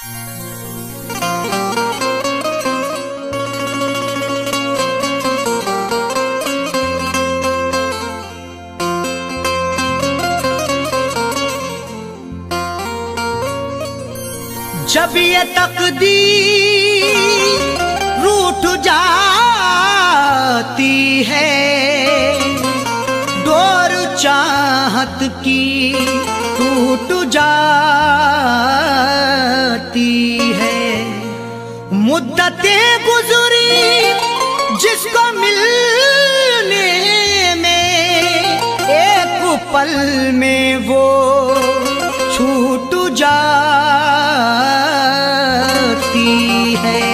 जब ये तकदीर रूठ जाती है, डोर चाहत की टूट जाती है। मुद्दतें गुजरी जिसको मिलने में, एक पल में वो छूट जाती है।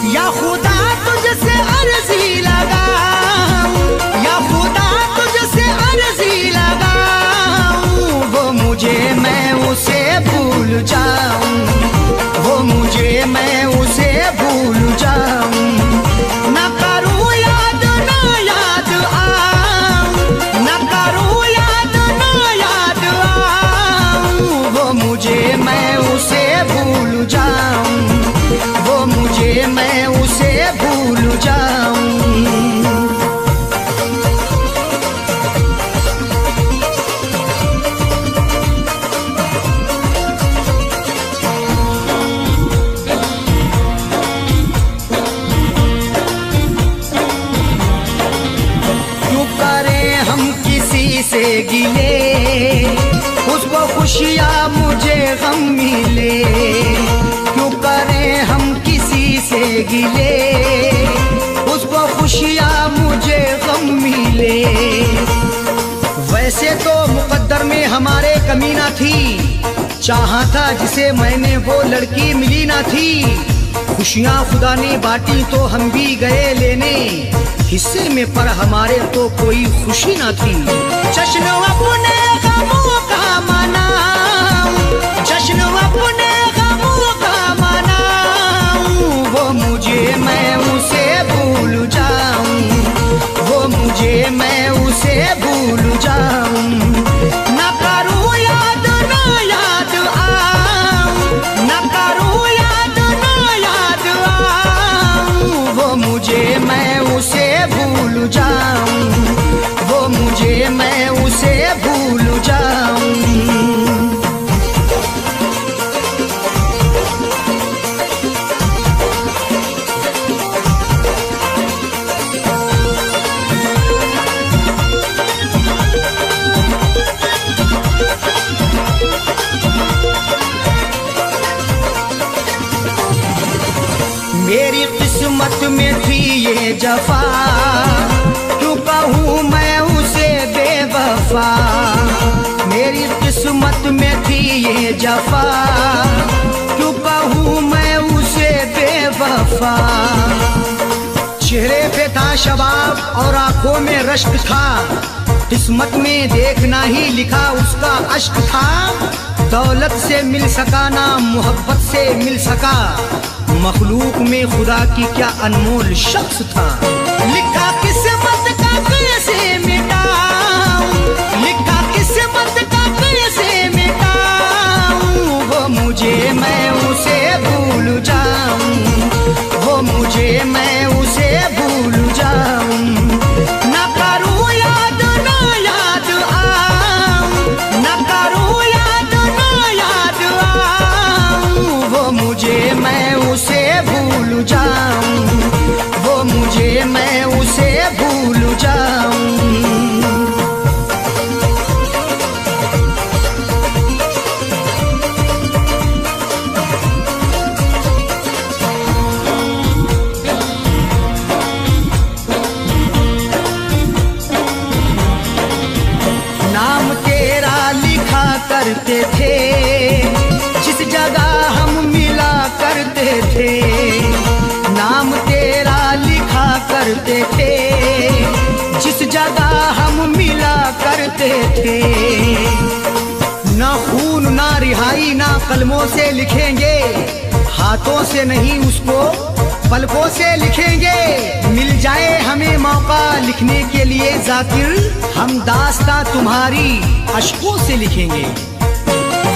या खुदा तुझसे अर्जी लगाऊं, या खुदा तुझसे अर्जी लगाऊं, वो मुझे मैं उसे भूल जाऊं, वो मुझे मैं उसे भूल जाऊं। न करूं याद ना याद आऊं, न करूं याद ना याद आऊं, वो मुझे मैं उसे भूल जाऊं, वो मुझे मैं उसे भूल जाऊं। क्यों करें हम किसी से गिले, उसको खुशियाँ मुझे गम मिले। क्यों करें हम किसी से गिले, उसको खुशियाँ मुझे गम मिले। वैसे तो मुकद्दर में हमारे कमी ना थी, चाहा था जिसे मैंने वो लड़की मिली ना थी। खुशियाँ खुदा ने बांटी तो हम भी गए लेने, हिस्से में पर हमारे तो कोई खुशी ना थी। जश्न अपने गमों का मनाऊं, जश्न अपने गमों का मनाऊं, वो मुझे मैं उसे भूल जाऊं, वो मुझे मैं उसे भूल जाऊं। न करूं याद ना याद आऊं, न करूं याद ना याद आऊं, वो मुझे मैं उसे भूल जाऊं, वो मुझे मैं उसे भूल जाऊं। मेरी किस्मत में थी ये जफा, क्यों कहूँ मैं उसे बेवफा। मेरी किस्मत में थी ये जफा, क्यों कहूँ मैं उसे बेवफा। चेहरे पे था शबाब और आंखों में रश्क था, किस्मत में देखना ही लिखा उसका अश्क था। दौलत से मिल सका ना मोहब्बत से मिल सका, मखलूक में खुदा की क्या अनमोल शख्स था। लिखा किस्मत का कैसे मिटाऊं, लिखा किस्मत का कैसे मिटाऊं, वो मुझे मैं उसे भूल जाऊं, वो मुझे मैं उसे भूल जाऊं। न करूं याद ना याद आऊं, न करूं याद ना याद आऊं, वो मुझे मैं उसे भूल जाऊं, वो मुझे मैं उसे भूल जाऊं। नाम तेरा लिखा करते थे, जिस जगह हम मिला करते थे। नाम तेरा लिखा करते थे, जिस जगह हम मिला कहते थे। ना खून ना रिहाई ना कलमों से लिखेंगे, हाथों से नहीं उसको पलकों से लिखेंगे। मिल जाए हमें मौका लिखने के लिए जाकिर, हम दास्तां तुम्हारी अश्कों से लिखेंगे।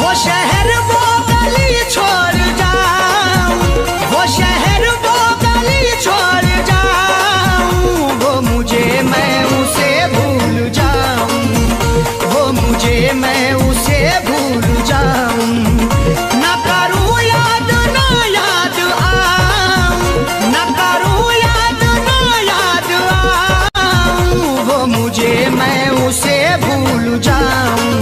वो शहर वो गली छोड़ जाऊं, वो शहर वो गली छोड़ जाऊं, वो मुझे मैं उसे भूल जाऊं, वो मुझे मैं उसे भूल जाऊं। ना करूं याद ना याद आऊं, ना करूं याद ना याद आऊं, वो मुझे मैं उसे भूल जाऊं,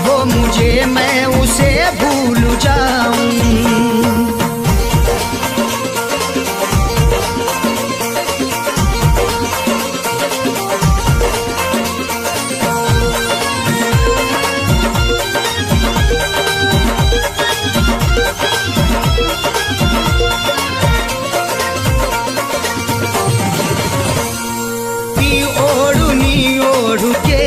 वो मुझे मैं उसे भूल जाऊं। ओढ़नी ओढ़ के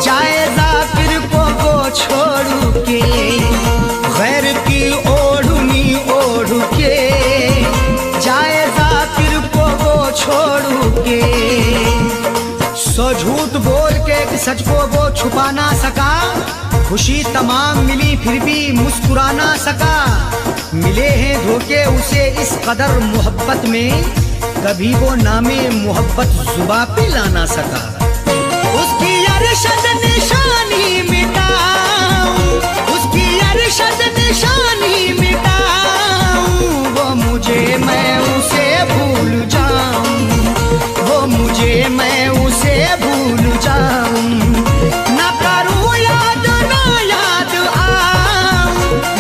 जाए जाकिर को वो छोड़ के, गैर की ओढ़नी ओढ़ के जाए जाकिर को वो छोड़ के। सो झूठ बोल के सच को वो छुपा ना सका, खुशी तमाम मिली फिर भी मुस्कुरा ना सका। मिले हैं धोखे उसे इस कदर मोहब्बत में, कभी वो नामे मोहब्बत जुबां पे ला ना सका। उसकी अरशद निशानी मिटाऊं, उसकी अरशद निशानी मिटाऊं, वो मुझे मैं उसे भूल जाऊं, वो मुझे मैं उसे भूल जाऊं। ना करूं याद ना याद आऊं,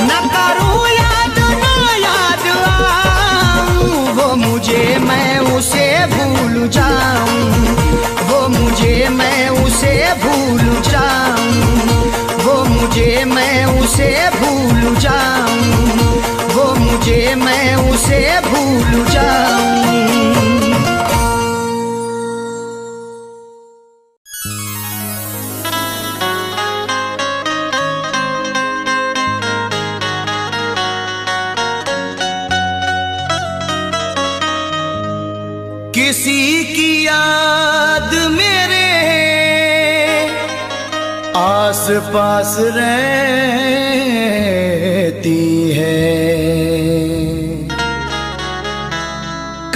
ना करूं याद ना याद आऊं, वो मुझे मैं उसे भूल जाऊं, वो मुझे मैं उसे भूल जाऊं, वो मुझे मैं उसे भूल जाऊं, वो मुझे मैं उसे भूल जाऊं। किसी की याद मेरे आस पास रहती है,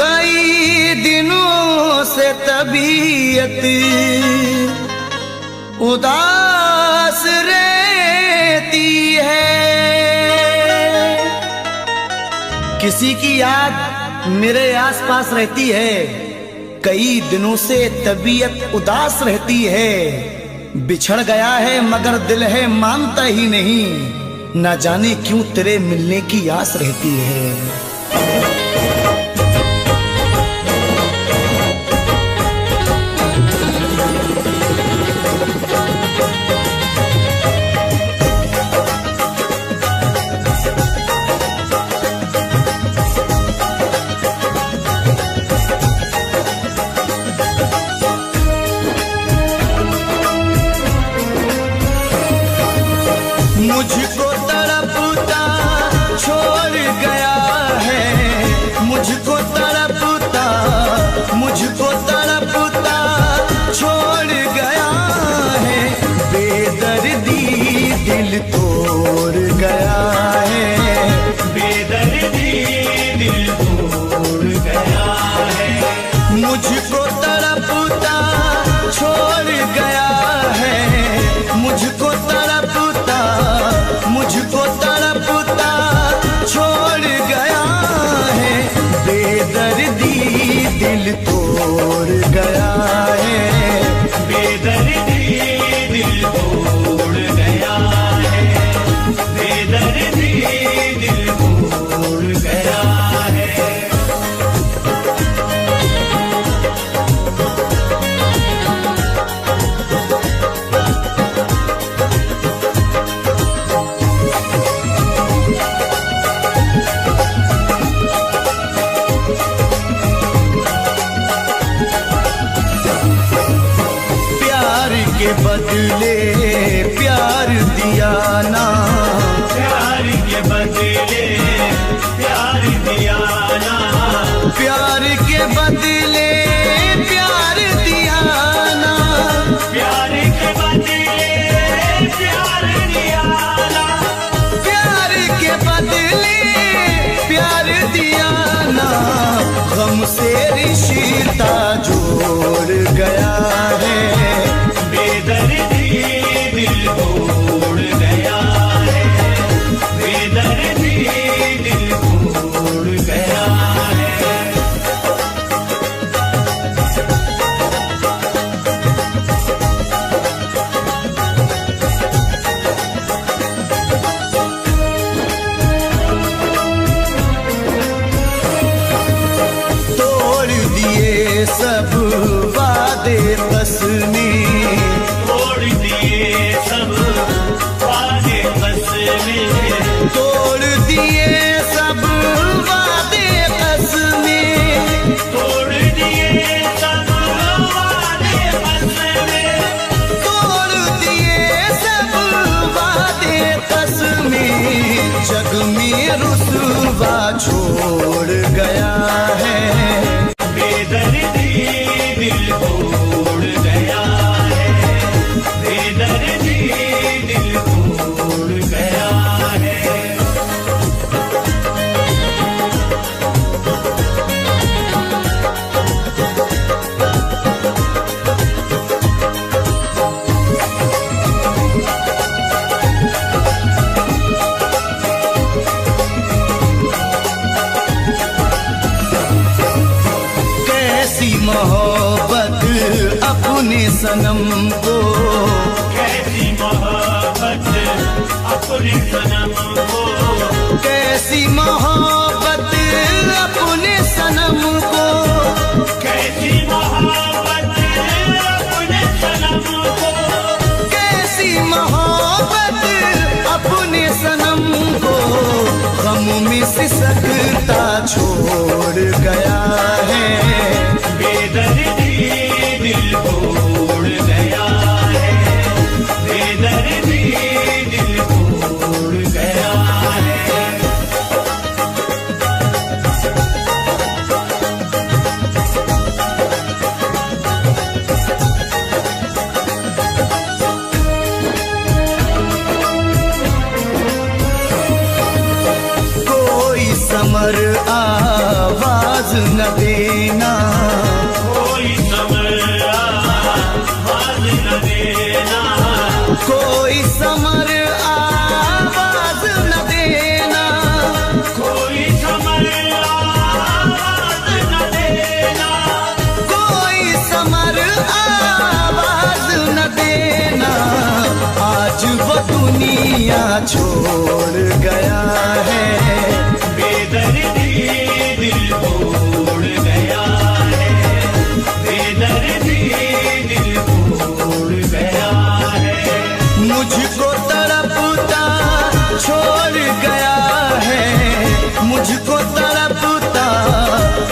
कई दिनों से तबीयत उदास रहती है। किसी की याद मेरे आसपास रहती है, कई दिनों से तबीयत उदास रहती है। बिछड़ गया है मगर दिल है मानता ही नहीं, ना जाने क्यों तेरे मिलने की आस रहती है। मुझको तड़पता छोड़ गया है, के बदले प्यार दिया ना, प्यार के बदले प्यार दिया ना, प्यार के बदले प्यार दिया ना, प्यार के बदले प्यार दिया ना, प्यार के बदले प्यार दिया ना। गम से रिश्ता जोड़ गया है, बेदर्दी दिल तोड़ गया है, बेदर्दी दिल तोड़ गया है। तोड़ दिए सब वादे कसमें, तोड़ दिए सब वादे कसमें, तोड़ दिए सब वादे कसमें, तोड़ दिए सब वादे कसमें, तोड़ दिए सब वादे कसमें। जग में रुसवा छोड़ गया है, बेदर्दी दिल तोड़ गया है, बेदर्दी दिल तोड़ गया है। कैसी मोहब्बत अपने सनम को, कैसी मोहब्बत अपने सनम को, कैसी मोहब्बत अपने सनम को, कैसी मोहब्बत अपने सनम को, कैसी मोहब्बत अपने सनम को। गम में सिसकता छोड़ गया है, बेदर्दी दिल तोड़ गया है, बेदर्दी दिल तोड़ गया है। कोई समर आवाज न देना, कोई समर आवाज न देना, कोई समर आवाज न देना, कोई समर आवाज न देना, कोई समर आवाज न देना। आज वो दुनिया छोड़ गया है, बेदर्दी दिल तोड़ गया है, बेदर्दी दिल तोड़ गया है। मुझको तड़पता छोड़ गया है, मुझको तड़पता,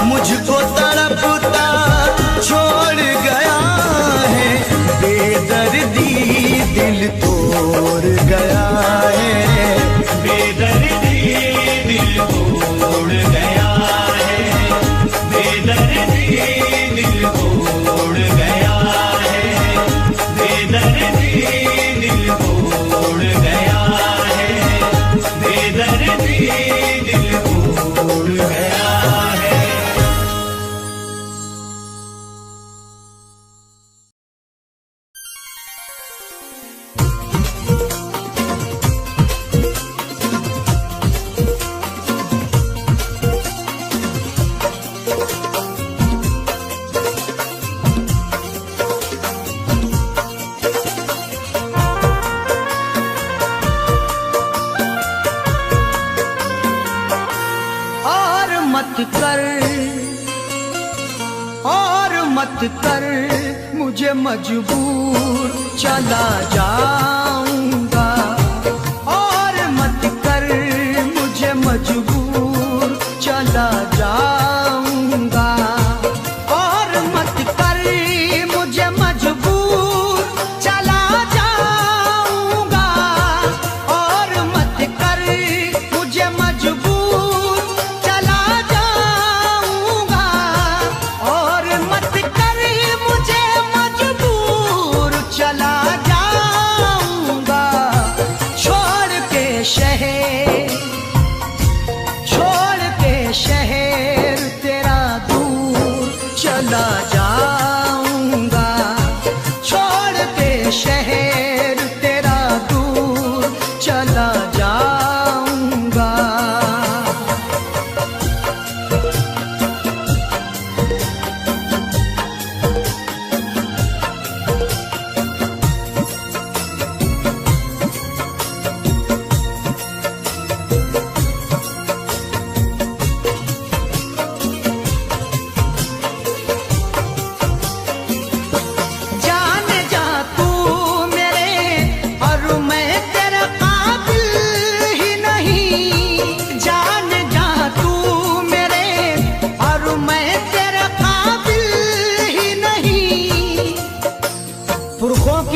मुझको तड़पता छोड़ गया है। बेदर्दी दिल तोड़ गया है, बेदर्दी दिल तोड़ गया है, बेदर्दी दिल तोड़ गया है, बेदर्दी दिल तोड़ गया है, बेदर्दी दिल तोड़ गया है। मत कर मुझे मजबूर, चला जाऊंगा। और मत कर मुझे मजबूर, चला जाऊंगा। और मत कर मुझे मजबूर, चला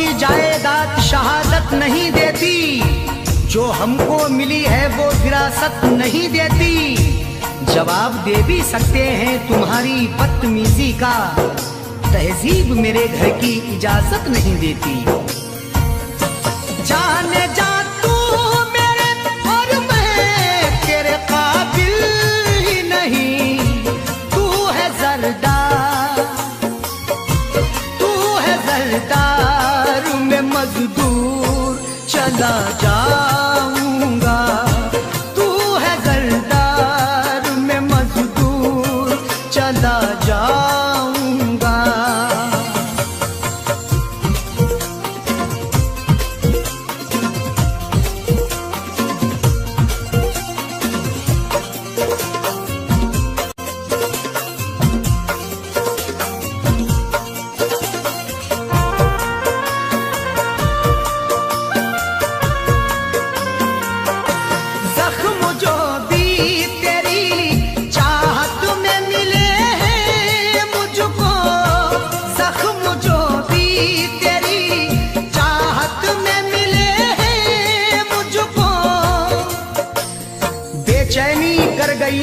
की जायदाद शहादत नहीं देती, जो हमको मिली है वो विरासत नहीं देती। जवाब दे भी सकते हैं तुम्हारी बदतमीजी का, तहजीब मेरे घर की इजाजत नहीं देती। जाने जा तू मेरे और मैं तेरे काबिल ही नहीं, तू है जरदार, तू है जरदार, मैं मजदूर चला जाऊंगा, तू है जरदार, मैं मजदूर चला जाऊंगा।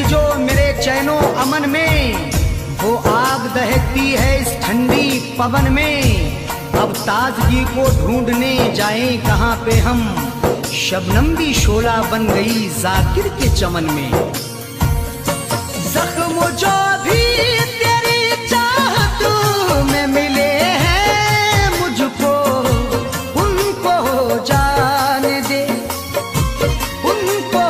जो मेरे चैनो अमन में, वो आग दहकती है इस ठंडी पवन में। अब ताजगी को ढूंढने जाएं कहाँ पे हम, शबनम भी शोला बन गई जाकिर के चमन में। जख्म जो भी तेरी चाहत में मिले हैं मुझको, उनको जाने दे, उनको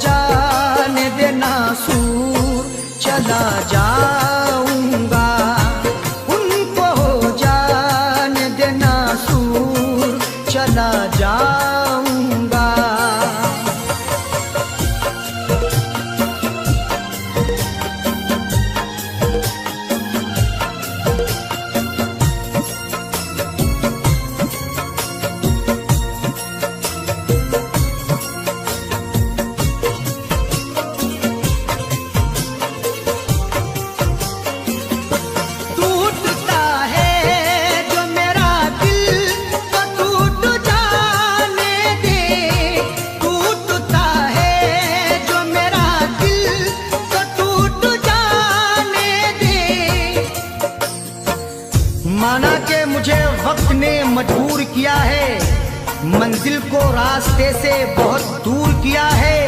जाने दे, नासूर चला जाऊंगा, उनको जाने दे, नासूर चला जाऊंगा। माना के मुझे वक्त ने मजबूर किया है, मंजिल को रास्ते से बहुत दूर किया है।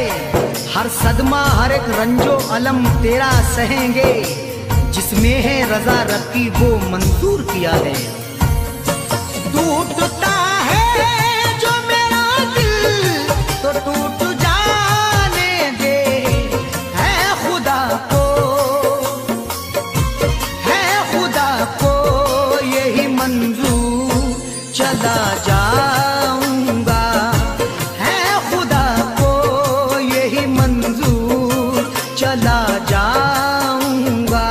हर सदमा हर एक रंजो अलम तेरा सहेंगे, जिसमें है रजा रब्बी वो मंजूर किया है। टूटता है जो मेरा दिल तो टूट जाने दे, है खुदा को, है खुदा को यही मंजूर चला जाऊंगा, है खुदा को यही मंजूर चला जाऊंगा।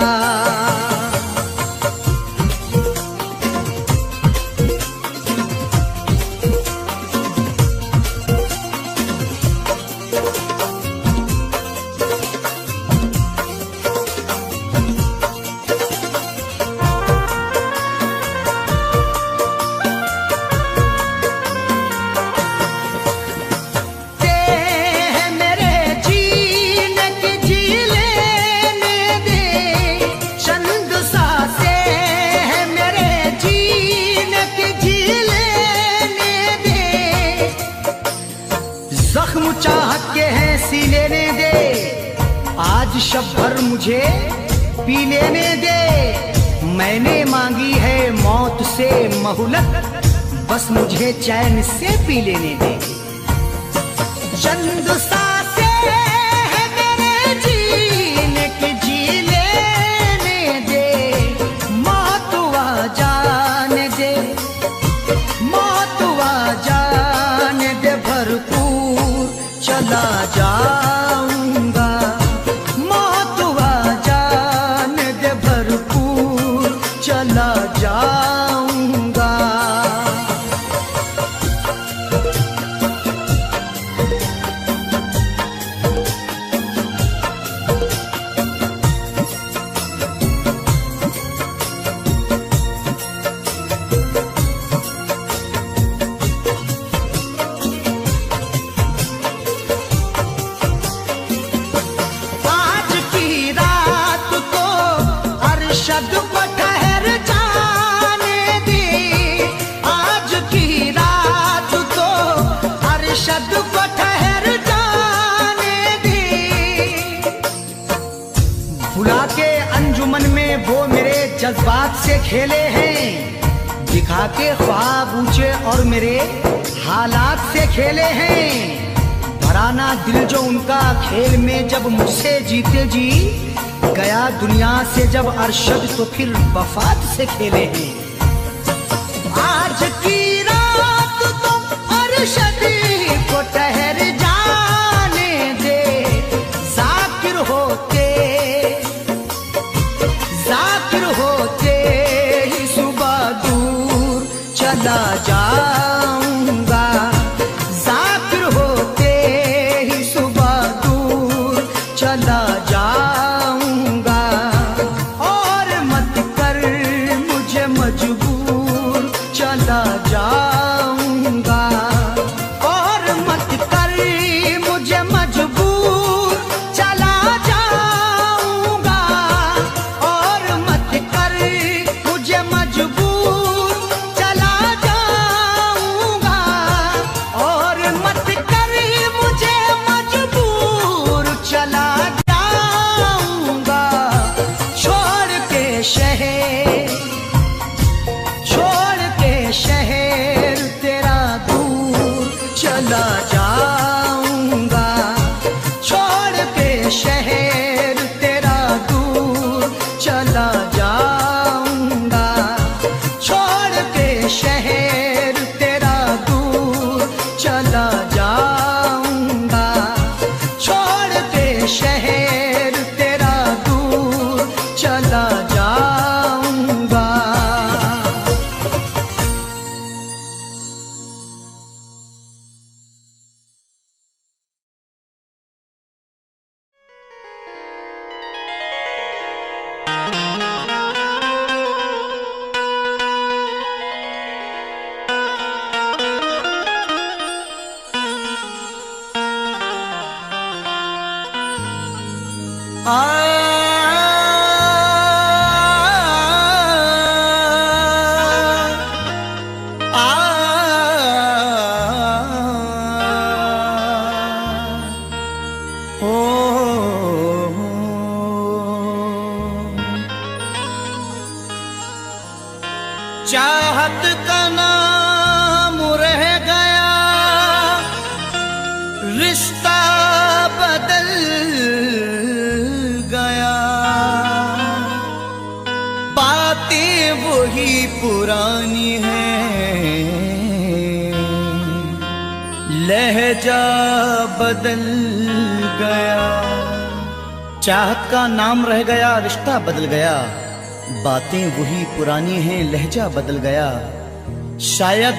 जख्म चाहत के हैं सी लेने दे, आज शब भर मुझे पी लेने दे। मैंने मांगी है मौत से मोहलत, बस मुझे चैन से पी लेने दे। चंद सांसें हैं मेरे जीने की, जी लेने दे, मौत आ जाने दे, मौत आ जाने दे, भरपूर चला जाऊंगा, मौत आ जाने दे, भरपूर चला जाऊंगा। से खेले हैं, दिखा के ख्वाब ऊंचे और मेरे हालात से खेले हैं। भराना दिल जो उनका खेल में जब मुझसे जीते जी, गया दुनिया से जब अरशद तो फिर वफात से खेले हैं। आज की रात तो अरशद को ठहर जाने दे, जाकिर होते ही सुबह दूर चला जाऊंगा, जाकिर होते ही सुबह दूर चला जाऊंगा। और मत कर मुझे मजबूर, चला जाऊंगा। और मत कर मुझे मजबूर, चला जाऊंगा। और मत कर मुझे मजबूर, चला जाऊंगा। और मत कर मुझे मजबूर, चला जाऊंगा। छोड़ के शहर तेरा दूर चला जाऊंगा। छोड़ के शहर तेरा दूर चला जाऊंगा। छोड़ के शहर तेरा दूर चला जाऊंगा। छोड़ के शहर तेरा दूर चला जाऊंगा। चाहत का नाम रह गया, रिश्ता बदल गया। बातें वही पुरानी हैं, लहजा बदल गया। चाहत का नाम रह गया, रिश्ता बदल गया। बातें वही पुरानी हैं, लहजा बदल गया। शायद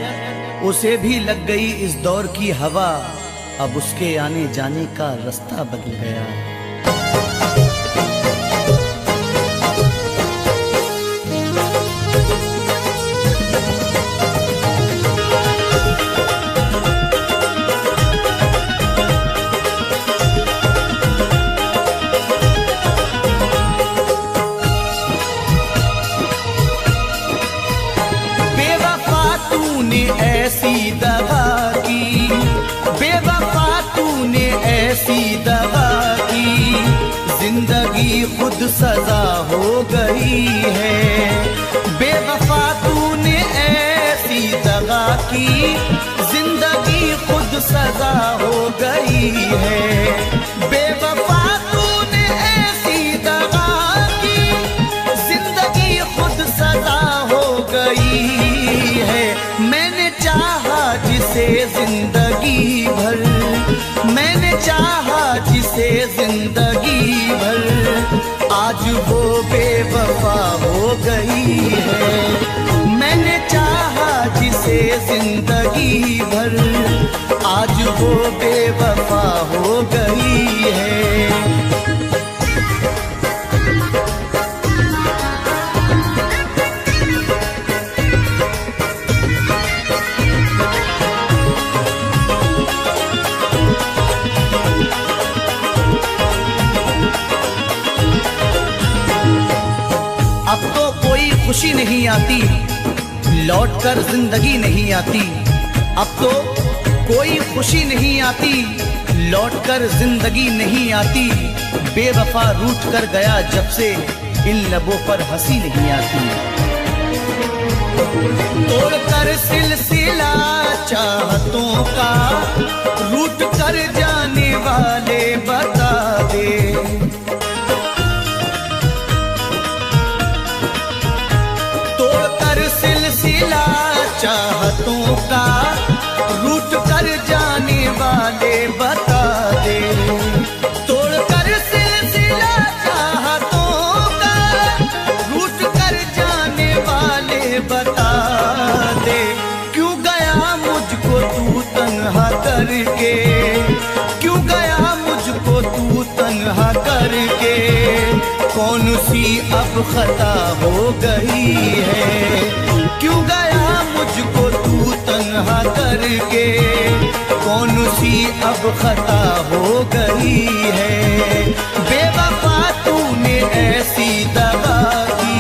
उसे भी लग गई इस दौर की हवा, अब उसके आने जाने का रास्ता बदल गया। ऐसी दगा की, बेवफा तूने ऐसी दगा की, जिंदगी खुद सजा हो गई है। बेवफा तूने ऐसी दगा की, जिंदगी खुद सजा हो गई है। बेवफा तूने ऐसी दगा की, जिंदगी खुद सजा हो गई है। मैंने चाहा जिसे जिंदगी भर, मैंने चाहा जिसे जिंदगी भर, आज वो बेवफा हो गई है। मैंने चाहा जिसे जिंदगी भर, आज वो बेवफा हो गई है। अब तो कोई खुशी नहीं आती, लौटकर जिंदगी नहीं आती। अब तो कोई खुशी नहीं आती, लौटकर जिंदगी नहीं आती। बेवफा रूठ कर गया जब से, इन लबों पर हंसी नहीं आती। तोड़कर सिलसिला चाहतों का, रूठ कर जाने वाले बता दे। तोड़कर सिलसिला चाहतों का, रूठ कर जाने वाले बता दे। तोड़कर सिलसिला चाहतों का, रूठ कर जाने वाले बता दे। क्यों गया मुझको तू तन्हा करके, क्यों गया मुझको तू तन्हा करके। कौन सी अब खता हो गई है, क्यों गया मुझको तू तन्हा करके। कौन सी अब खता हो गई है। बेवफा तूने ऐसी दगा की,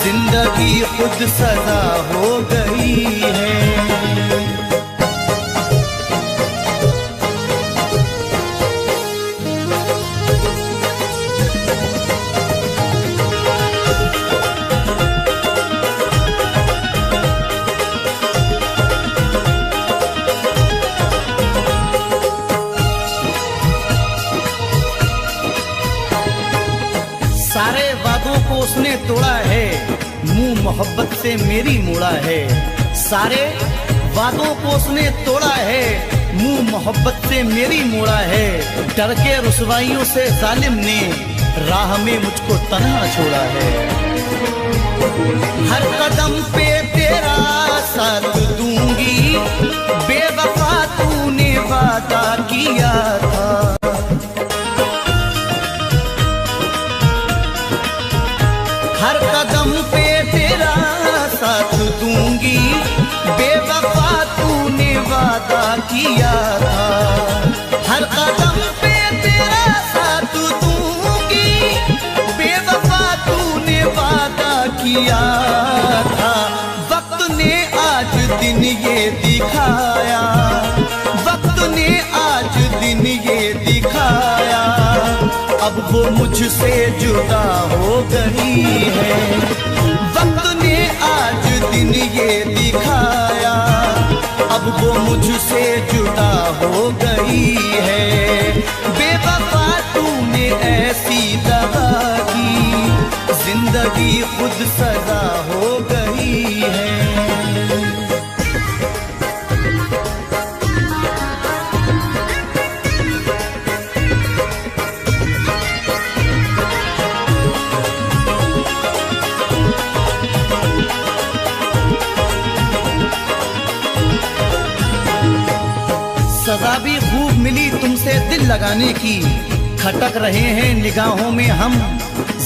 जिंदगी खुद सजा हो गई है। सारे वादों को उसने तोड़ा है, मुंह मोहब्बत से मेरी मोड़ा है। सारे वादों को उसने तोड़ा है, मुंह मोहब्बत से मेरी मोड़ा है। डर के रुसवाइयों से जालिम ने राह में मुझको तन्हा छोड़ा है। हर कदम पे तेरा साथ दूंगी, बेवफा तूने वादा किया था। हर कदम पे तेरा साथ दूंगी, बेवफा तूने वादा किया था। हर कदम पे तेरा साथ दूंगी, बेवफा तूने वादा किया था। वक्त ने आज दिन ये दिखाया, वक्त ने आज दिन ये दिखाया। अब वो मुझसे जुदा हो गई है। वक्त ने आज दिन ये दिखाया, अब वो मुझसे जुदा हो गई है। बेवफा तूने ऐसी दगा की, जिंदगी खुद सजा हो गई है। सजा भी खूब मिली तुमसे दिल लगाने की, खटक रहे हैं निगाहों में हम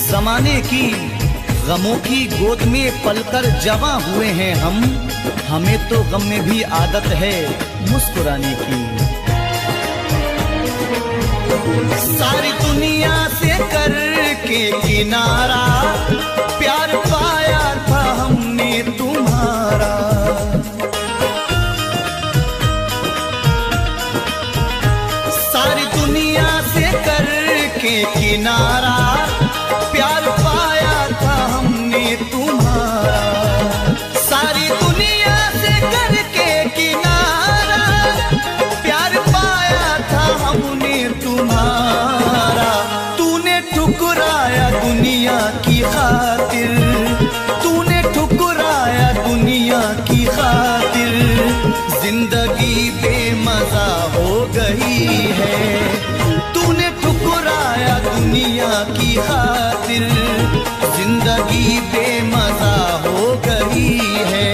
जमाने की। गमों की गोद में पलकर जवां हुए हैं हम, हमें तो गम में भी आदत है मुस्कुराने की। सारी दुनिया से करके किनारा, प्यार पाया था हमने तुम्हारा। सारी दुनिया से करके किनारा, प्यार पाया था हमने तुम्हारा। सारी दुनिया से करके किनारा, प्यार पाया था हमने तुम्हारा। तूने ठुकराया दुनिया की खातिर, तूने ठुकराया दुनिया की खातिर। जिंदगी बेमजा हो गई है। तूने ठुकराया दुनिया की खातिर, जिंदगी बेमजा हो गई है।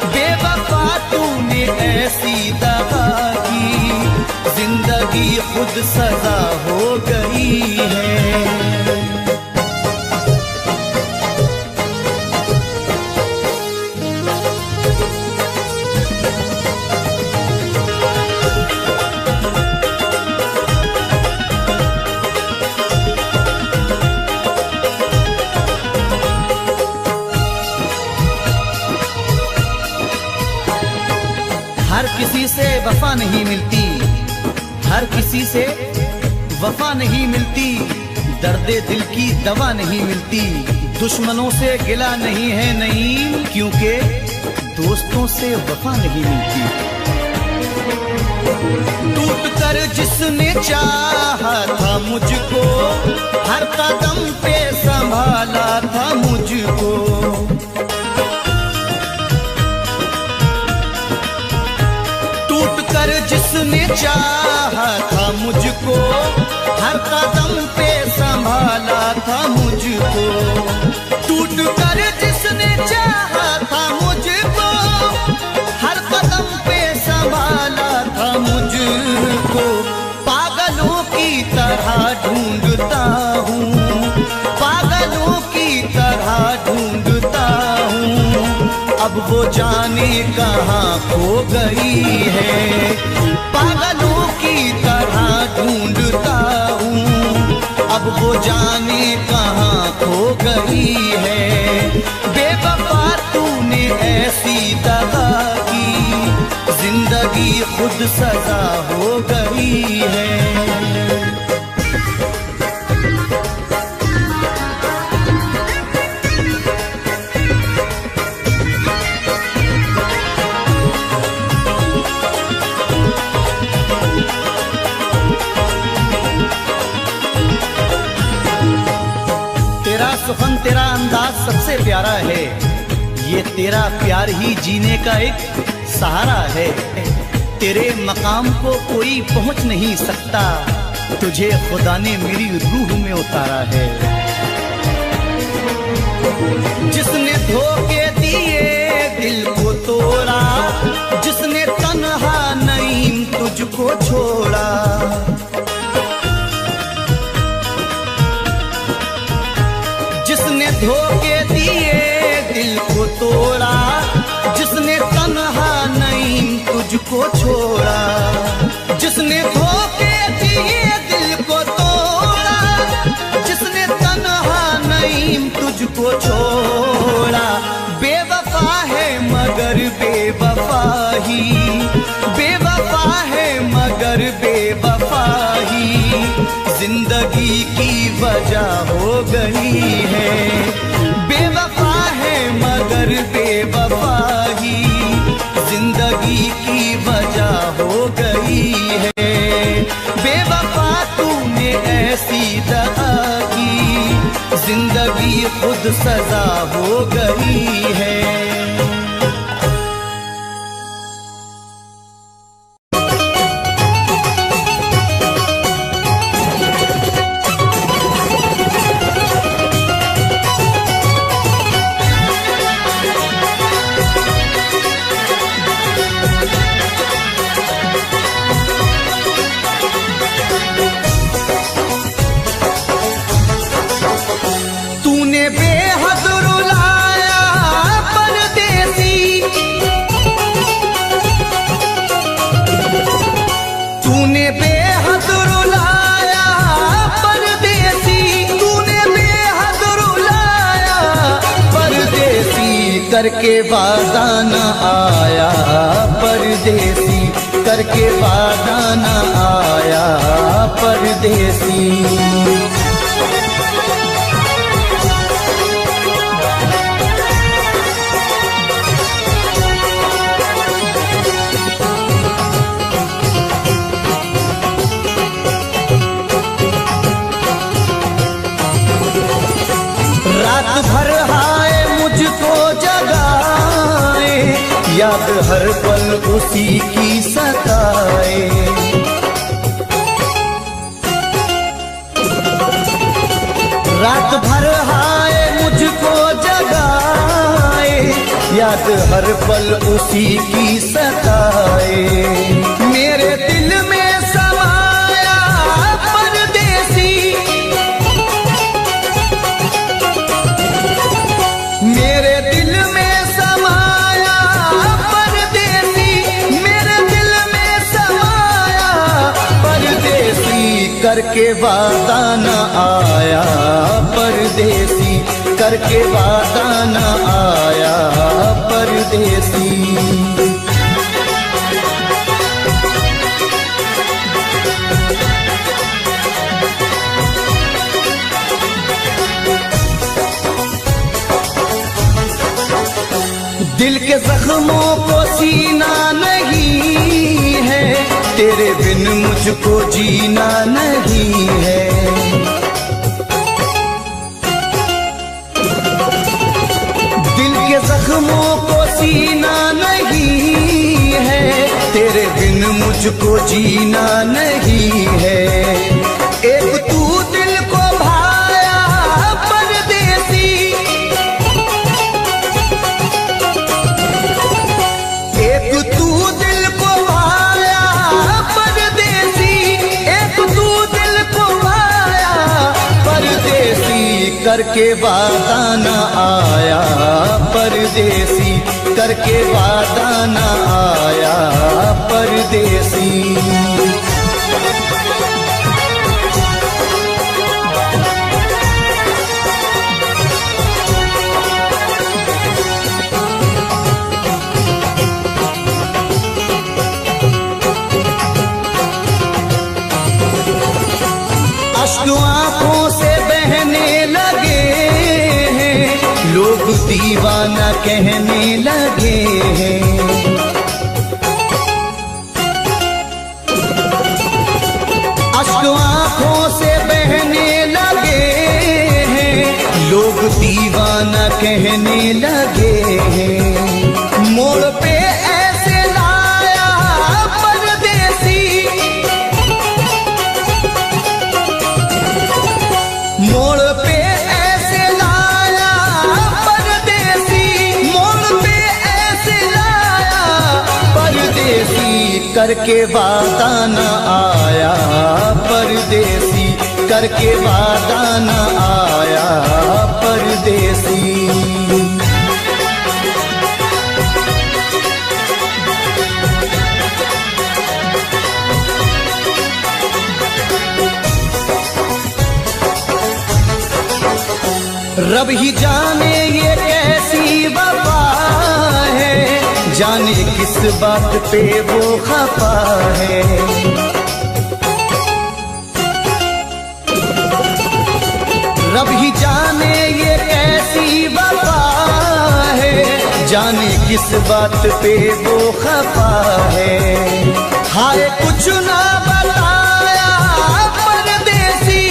बेवफा तूने ऐसी दगा की, जिंदगी खुद सजा हो गई है। हर किसी से वफा नहीं मिलती, हर किसी से वफा नहीं मिलती। दर्दे दिल की दवा नहीं मिलती, दुश्मनों से गिला नहीं है नईम, क्योंकि दोस्तों से वफा नहीं मिलती। टूट कर जिसने चाहा था मुझको, हर कदम पे संभाला था मुझको। टूट कर जिसने चाहा था मुझको, हर कदम पे संभाला था मुझको। टूट कर जिसने चाहा था मुझको, हर कदम पे संभाला था मुझको। पागलों की तरह ढूंढता हूँ, पागलों की तरह ढूंढता हूँ। अब वो जाने कहाँ खो गई है, पागलों की तरह ढूंढता हूँ। अब वो जाने कहाँ खो गई है। बेवफा तूने ऐसी दगा की, जिंदगी खुद सजा हो गई है। तेरा सुखन, तेरा अंदाज सबसे प्यारा है। ये तेरा प्यार ही जीने का एक सहारा है। तेरे मकाम को कोई पहुंच नहीं सकता, तुझे खुदा ने मेरी रूह में उतारा है। जिसने धोखे दिए दिल को तोड़ा, जिसने तन्हा नईम तुझको छोड़ा। जिसने धोखे दिए दिल को तोड़ा, जिसने तन्हा नईम तुझको छोड़ा। जिसने धोखे दिए दिल को तोड़ा, जिसने तन्हा नईम तुझको छोड़ा। बेवफा है मगर बेवफा ही, बेवफा है मगर बेवफा ही, जिंदगी की वजह हो गई है। बेवफा है मगर बेवफा ही, जिंदगी की वजह हो गई है। बेवफा तूने ऐसी दगा की, जिंदगी खुद सजा हो गई है। करके वादा न आया परदेसी, करके वादा न आया परदेसी। रात भर हाय मुझको जगाए, याद हर पल उसी की सताए। रात भर हाय मुझको जगाए, याद हर पल उसी की सताए। मेरे दिल में समाया परदेसी, मेरे दिल में समाया परदेसी, मेरे दिल में समाया परदेसी। करके वादा न आया परदेसी, करके वादा न आया परदेसी। के जख्मों को सीना नहीं है, तेरे बिन मुझको जीना नहीं है। दिल के जख्मों को सीना नहीं है, तेरे बिन मुझको जीना नहीं है। एक तू दिल को भाया परदेसी, एक तू दिल को भाया परदेसी, एक तू दिल को भाया परदेसी, करके वादा न आया परदेसी, करके वादा न आया परदेसी। अश्क आंखों से बहने लगे हैं, लोग दीवाना कहने लगे हैं। अश्क आंखों से बहने लगे हैं, लोग दीवाना कहने लगे हैं। मोड़ पे ऐसे लाया परदेसी, मोड़ पे ऐसे लाया परदेसी, मोड़ पे ऐसे लाया परदेसी, करके वादा न आया परदेसी, करके वादा न आया परदेसी। रब ही जाने ये कैसी वफा है, जाने किस बात पे वो खफा है। रब ही जाने ये कैसी वफा है, जाने किस बात पे वो खफा है। हाय कुछ ना बताया परदेसी,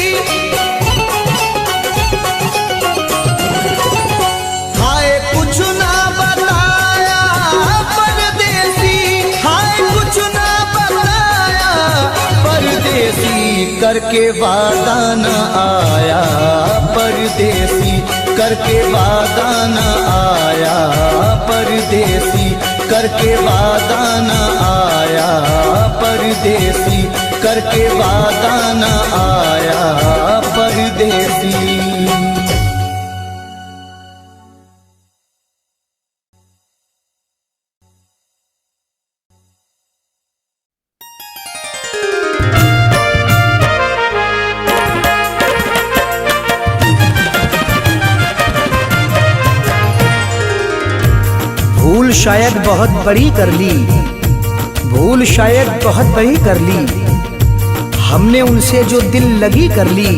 हाय कुछ ना बताया परदेसी, हाय कुछ ना बताया परदेसी, करके वादा न आया परदेसी, करके वादा न आया परदेसी, करके वादा न आया परदेसी, करके वादा न आया परदेसी। भूल शायद बहुत बड़ी कर ली, भूल शायद बहुत बड़ी कर ली, हमने उनसे जो दिल लगी कर ली।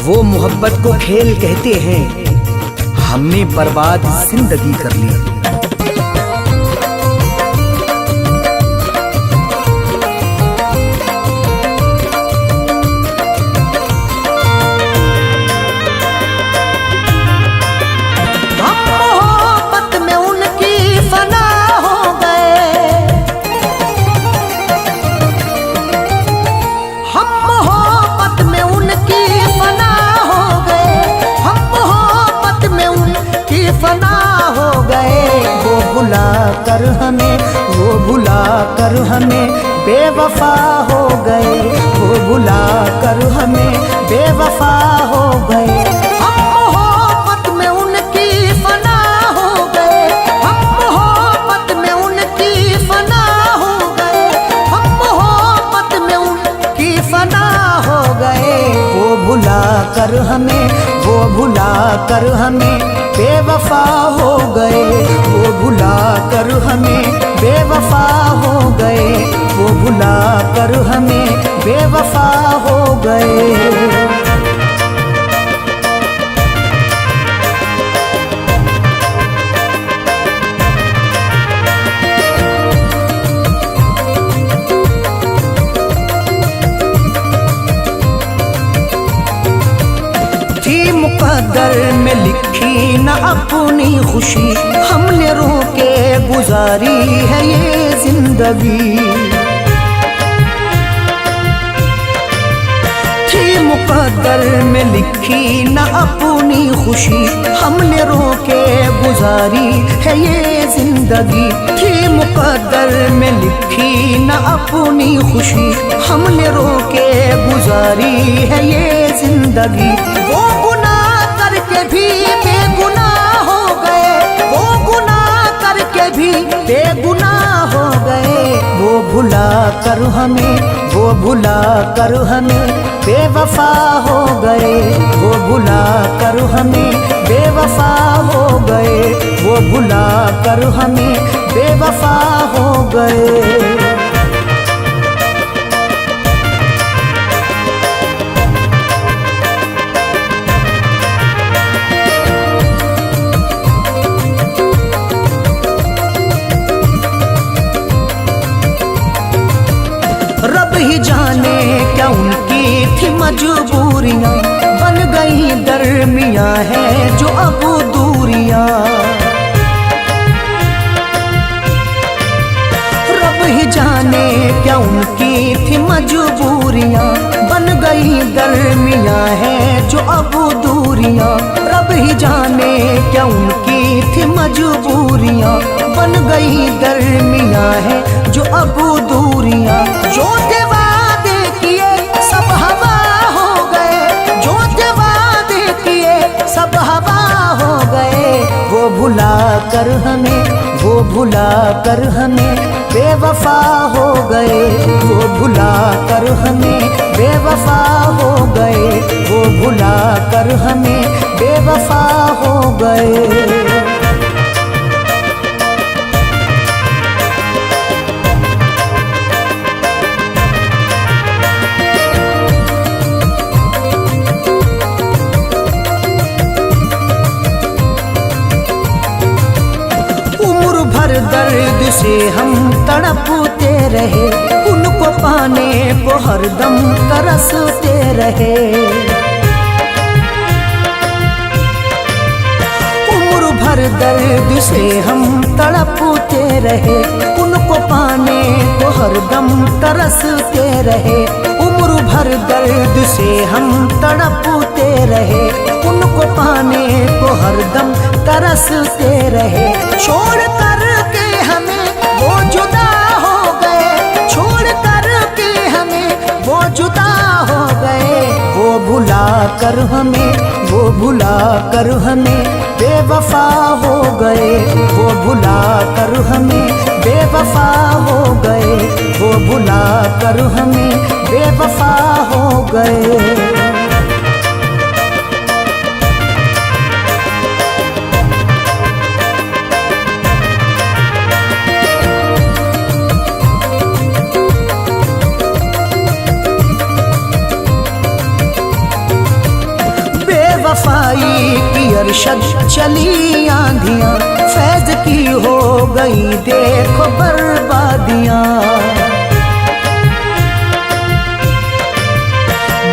वो मोहब्बत को खेल कहते हैं, हमने बर्बाद जिंदगी कर ली। कर हमें वो भुला कर हमें बेवफा हो गए, वो भुला कर हमें बेवफा हो गए। हम मोहब्बत में उनकी फना हो गए, हम मोहब्बत में उनकी फना हो गए, हम मोहब्बत में उनकी फना हो गए। वो भुला कर हमें, वो भुला कर हमें बेवफा हो गए, वो भुला कर हमें बेवफा हो गए, वो भुला कर हमें बेवफा हो गए। मुकद्दर में लिखी न अपनी खुशी, हमने रोके गुजारी है ये जिंदगी। थी मुकद्दर में लिखी न अपनी खुशी, हमने रोके गुजारी है ये जिंदगी। थी मुकद्दर में लिखी न अपनी खुशी, हमने रोके गुजारी है ये जिंदगी। वो गुनाह करके भी बेगुनाह हो गए, वो गुनाह करके भी बेगुनाह हो गए। वो भुला कर हमें, वो भुला कर हमें बेवफा हो गए। वो भुला कर हमें बेवफा हो गए। वो भुला कर हमें बेवफा हो गए। रब ही जाने क्या उनकी थी मजबूरियां, बन गई दरमियां है जो अब दूरियां। रब ही जाने क्या उनकी थी मजबूरियां, बन गई दरमियां है जो अब दूरियां। रब ही जाने क्या उनकी थी मजबूरियां, बन गई दरमियां है जो अब दूरियां। जो थे वादे किए सब हवा हो गए, जो थे वादे किए सब हवा हो गए। वो भुला कर हमें, वो भुला कर हमें बेवफा हो गए। वो भुला कर हमें बेवफा हो गए। वो भुला कर हमें बेवफा हो गए। दर्द से हम तड़पते रहे, उनको पाने को हरदम तरसते रहे। उम्र भर दर्द से हम तड़पते रहे, उनको पाने को हरदम तरसते रहे। उम्र भर दर्द से हम तड़पते रहे, उनको पाने को हरदम तरसते रहे। छोड़ कर के हमें वो जुदा हो गए, छोड़ कर के हमें वो जुदा हो गए। वो भुला कर हमें, वो भुला कर हमें बेवफा हो गए। वो भुला कर हमें बेवफा हो गए। वो भुला कर हमें बेवफा हो गए। बेवफाई की अरशद चली आंधियां, फैज की हो गई देखो बर्बादियां।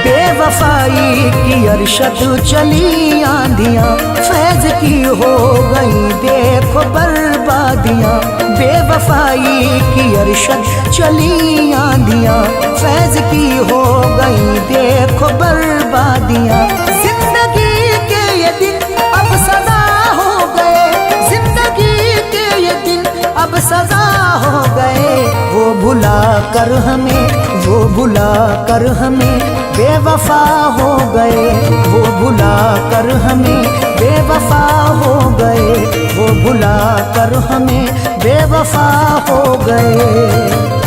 बेवफाई की अरशद चली आंधियां, फैज की हो गई देखो बर्बादियां। बेवफाई की अरशद चली आंधियां, फैज की हो गई देखो बर्बादियां। जिंदगी के ये दिन अब सजा हो गए, जिंदगी के ये दिन अब सजा हो गए। वो भुला कर हमें, वो भुला कर हमें बेवफा हो गए। वो भुला कर हमें बेवफा हो गए। वो भुला कर हमें बेवफा हो गए।